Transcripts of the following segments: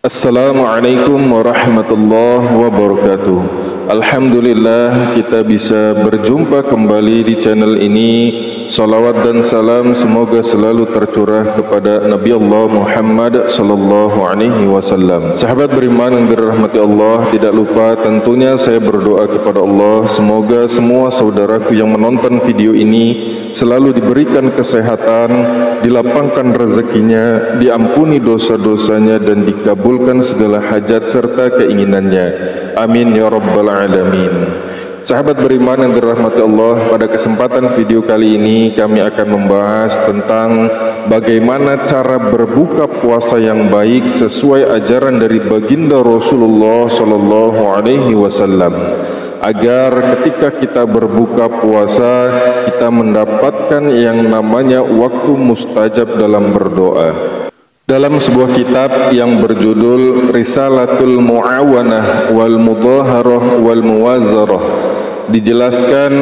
Assalamualaikum warahmatullahi wabarakatuh. Alhamdulillah kita bisa berjumpa kembali di channel ini. Salawat dan salam semoga selalu tercurah kepada Nabi Allah Muhammad sallallahu alaihi wasallam. Sahabat beriman yang dirahmati Allah, tidak lupa tentunya saya berdoa kepada Allah semoga semua saudaraku yang menonton video ini selalu diberikan kesehatan, dilapangkan rezekinya, diampuni dosa-dosanya dan dikabulkan segala hajat serta keinginannya. Amin ya rabbal alamin. Sahabat beriman yang dirahmati Allah, pada kesempatan video kali ini kami akan membahas tentang bagaimana cara berbuka puasa yang baik sesuai ajaran dari baginda Rasulullah sallallahu alaihi wasallam, agar ketika kita berbuka puasa kita mendapatkan yang namanya waktu mustajab dalam berdoa. Dalam sebuah kitab yang berjudul Risalatul Mu'awanah wal Mudaharah wal Muwazarah dijelaskan,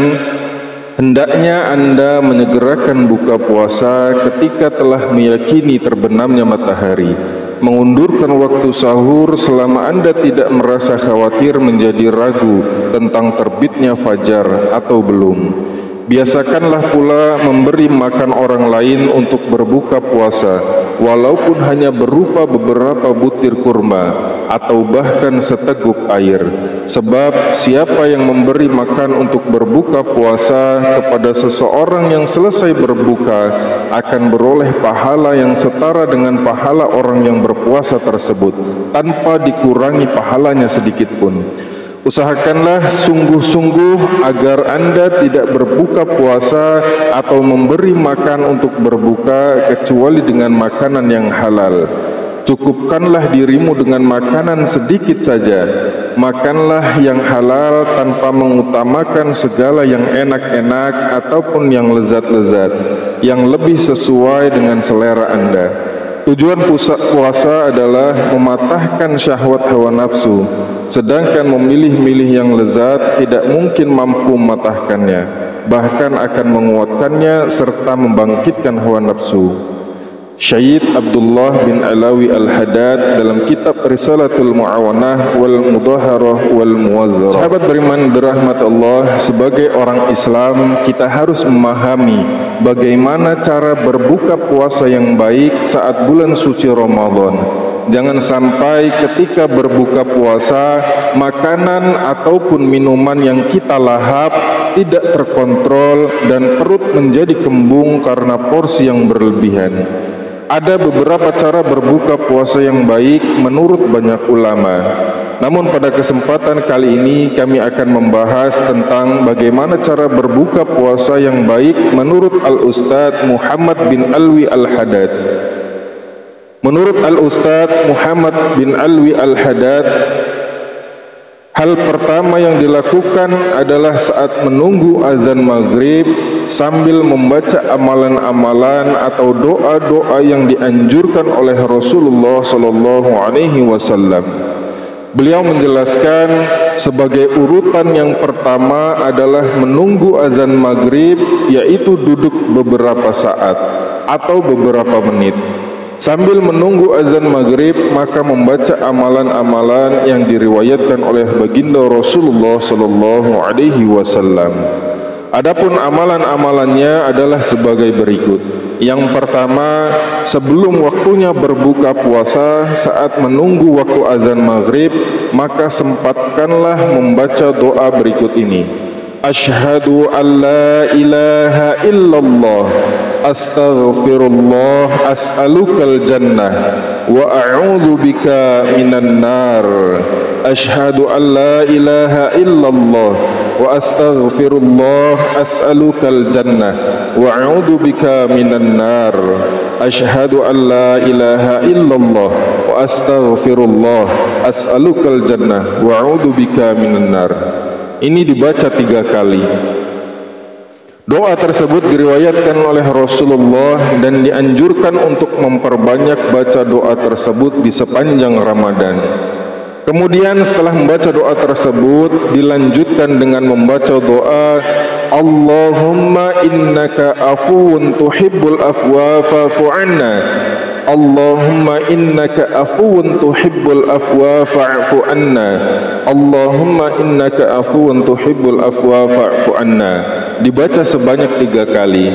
hendaknya Anda menyegerakan buka puasa ketika telah meyakini terbenamnya matahari, mengundurkan waktu sahur selama Anda tidak merasa khawatir menjadi ragu tentang terbitnya fajar atau belum. Biasakanlah pula memberi makan orang lain untuk berbuka puasa, walaupun hanya berupa beberapa butir kurma atau bahkan seteguk air. Sebab siapa yang memberi makan untuk berbuka puasa kepada seseorang yang selesai berbuka akan beroleh pahala yang setara dengan pahala orang yang berpuasa tersebut, tanpa dikurangi pahalanya sedikit pun. Usahakanlah sungguh-sungguh agar Anda tidak berbuka puasa atau memberi makan untuk berbuka kecuali dengan makanan yang halal. Cukupkanlah dirimu dengan makanan sedikit saja. Makanlah yang halal tanpa mengutamakan segala yang enak-enak ataupun yang lezat-lezat, yang lebih sesuai dengan selera Anda. Tujuan puasa adalah mematahkan syahwat hawa nafsu, sedangkan memilih-milih yang lezat tidak mungkin mampu mematahkannya, bahkan akan menguatkannya serta membangkitkan hawa nafsu. Syed Abdullah bin Alawi Al-Haddad dalam kitab Risalatul Mu'awanah wal Mudaharah wal Muwazzarah. Sahabat beriman dirahmati Allah, sebagai orang Islam kita harus memahami bagaimana cara berbuka puasa yang baik saat bulan suci Ramadan. Jangan sampai ketika berbuka puasa makanan ataupun minuman yang kita lahap tidak terkontrol dan perut menjadi kembung karena porsi yang berlebihan. Ada beberapa cara berbuka puasa yang baik menurut banyak ulama. Namun pada kesempatan kali ini kami akan membahas tentang bagaimana cara berbuka puasa yang baik menurut Al-Ustadz Muhammad bin Alwi Al-Haddad. Menurut Al-Ustadz Muhammad bin Alwi Al-Haddad, hal pertama yang dilakukan adalah saat menunggu azan maghrib sambil membaca amalan-amalan atau doa-doa yang dianjurkan oleh Rasulullah sallallahu alaihi wasallam. Beliau menjelaskan sebagai urutan yang pertama adalah menunggu azan maghrib, yaitu duduk beberapa saat atau beberapa menit. Sambil menunggu azan maghrib maka membaca amalan-amalan yang diriwayatkan oleh baginda Rasulullah sallallahu alaihi wasallam. Adapun amalan-amalannya adalah sebagai berikut. Yang pertama, sebelum waktunya berbuka puasa saat menunggu waktu azan maghrib, maka sempatkanlah membaca doa berikut ini. Asyhadu an la ilaha illallah, astaghfirullah, as'alukal jannah, wa a'udzu bika minan nar. Asyhadu an la ilaha illallah wa astaghfirullah, as'alukal jannah, wa a'udzu bika minan nar. Asyhadu an la ilaha illallah wa astaghfirullah, as'alukal jannah, wa a'udzu bika minan nar. Ini dibaca 3 kali. Doa tersebut diriwayatkan oleh Rasulullah dan dianjurkan untuk memperbanyak baca doa tersebut di sepanjang Ramadan. Kemudian setelah membaca doa tersebut dilanjutkan dengan membaca doa Allahumma innaka afuwun tuhibbul afwa fa'fu anna. Allahumma innaka afuwun tuhibbul afwa fa'fu anna. Allahumma innaka afuwun tuhibbul afwa fa'fu anna. Dibaca sebanyak 3 kali.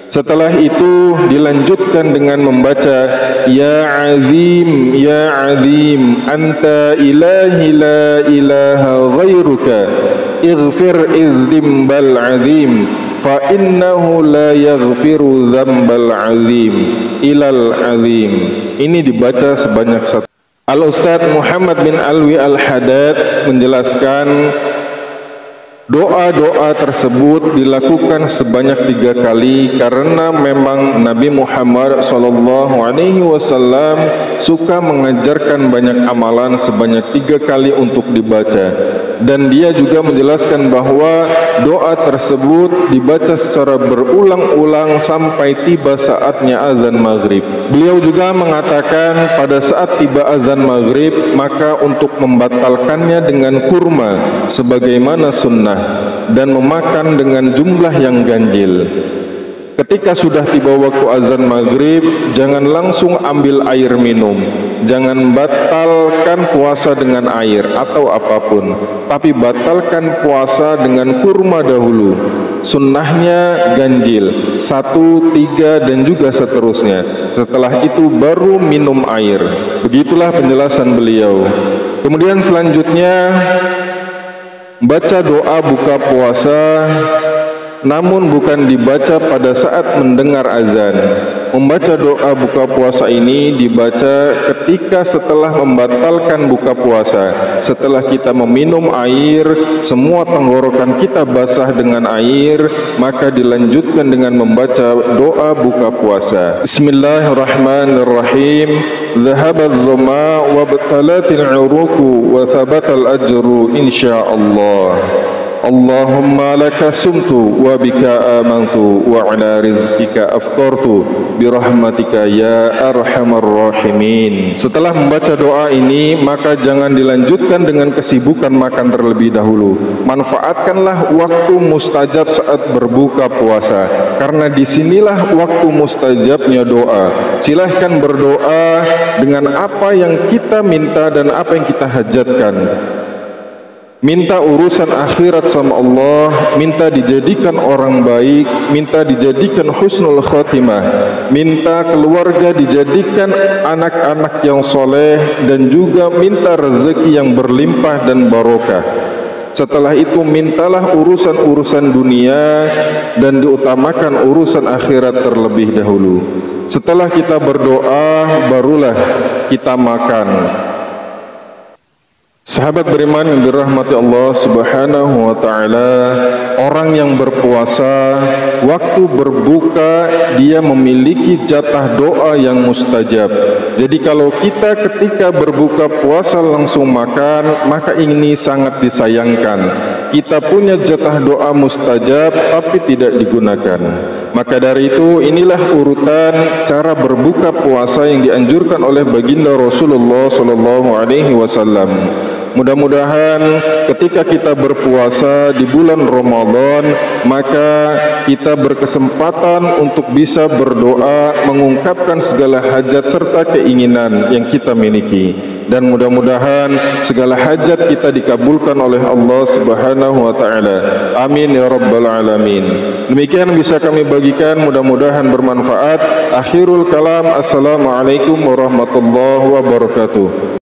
Setelah itu dilanjutkan dengan membaca ya azim anta ilahi la ilaha ghairuka ighfir idzambal azim fa innahu la yaghfiru dzambal azim ilal azim. Ini dibaca sebanyak 1. Al-Ustadz Muhammad bin Alwi Al-Haddad menjelaskan doa-doa tersebut dilakukan sebanyak 3 kali karena memang Nabi Muhammad SAW suka mengajarkan banyak amalan sebanyak 3 kali untuk dibaca, dan dia juga menjelaskan bahwa doa tersebut dibaca secara berulang-ulang sampai tiba saatnya azan maghrib. Beliau juga mengatakan pada saat tiba azan maghrib maka untuk membatalkannya dengan kurma sebagaimana sunnah dan memakan dengan jumlah yang ganjil. Ketika sudah tiba waktu azan maghrib, jangan langsung ambil air minum, jangan batalkan puasa dengan air atau apapun, tapi batalkan puasa dengan kurma dahulu. Sunnahnya ganjil 1, 3 dan juga seterusnya. Setelah itu baru minum air. Begitulah penjelasan beliau. Kemudian selanjutnya baca doa buka puasa, namun bukan dibaca pada saat mendengar azan. Membaca doa buka puasa ini dibaca ketika setelah membatalkan buka puasa. Setelah kita meminum air, semua tenggorokan kita basah dengan air, maka dilanjutkan dengan membaca doa buka puasa. Bismillahirrahmanirrahim. Dhahabadz dhama wa batalatil uruqu wa thabatal ajru insyaallah. Allahumma laka sumtu wa bika amantu wa ala rizqika aftartu birahmatika ya arhamar rahimin. Setelah membaca doa ini maka jangan dilanjutkan dengan kesibukan makan terlebih dahulu. Manfaatkanlah waktu mustajab saat berbuka puasa, karena disinilah waktu mustajabnya doa. Silahkan berdoa dengan apa yang kita minta dan apa yang kita hajatkan. Minta urusan akhirat sama Allah, minta dijadikan orang baik, minta dijadikan husnul khatimah, minta keluarga dijadikan anak-anak yang soleh, dan juga minta rezeki yang berlimpah dan barokah. Setelah itu mintalah urusan-urusan dunia dan diutamakan urusan akhirat terlebih dahulu. Setelah kita berdoa, barulah kita makan. Sahabat beriman yang dirahmati Allah Subhanahu wa taala, orang yang berpuasa waktu berbuka dia memiliki jatah doa yang mustajab. Jadi kalau kita ketika berbuka puasa langsung makan, maka ini sangat disayangkan. Kita punya jatah doa mustajab tapi tidak digunakan. Maka dari itu inilah urutan cara berbuka puasa yang dianjurkan oleh baginda Rasulullah SAW. Mudah-mudahan ketika kita berpuasa di bulan Ramadan, maka kita berkesempatan untuk bisa berdoa, mengungkapkan segala hajat serta keinginan yang kita miliki, dan mudah-mudahan segala hajat kita dikabulkan oleh Allah Subhanahu wa taala. Amin ya rabbal alamin. Demikian bisa kami bagikan, mudah-mudahan bermanfaat. Akhirul kalam, assalamualaikum warahmatullahi wabarakatuh.